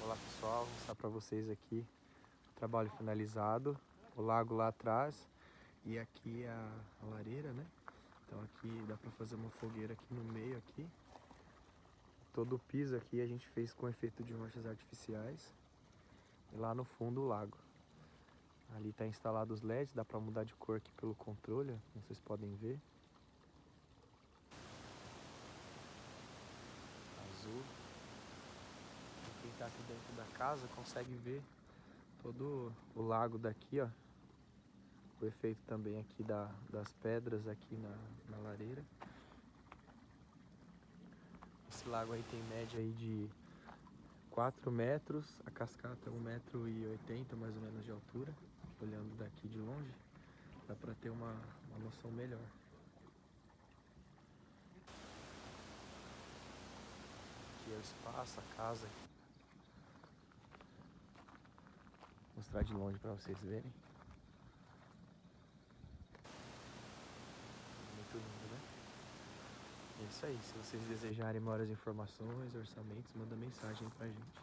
Olá pessoal, vou mostrar para vocês aqui o trabalho finalizado, o lago lá atrás e aqui a lareira, né? Então aqui dá para fazer uma fogueira aqui no meio aqui. Todo o piso aqui a gente fez com efeito de rochas artificiais e lá no fundo o lago. Ali está instalado os LEDs, dá para mudar de cor aqui pelo controle, como vocês podem ver. Azul. Quem está aqui dentro da casa consegue ver todo o lago daqui, ó. O efeito também aqui das pedras aqui na lareira. Esse lago aí tem média aí de 4 metros, a cascata 1,80 m mais ou menos de altura. Olhando daqui de longe, dá para ter uma noção melhor. Aqui é o espaço, a casa. Vou mostrar de longe para vocês verem. Muito lindo, né? É isso aí. Se vocês desejarem maiores informações, orçamentos, manda mensagem pra gente.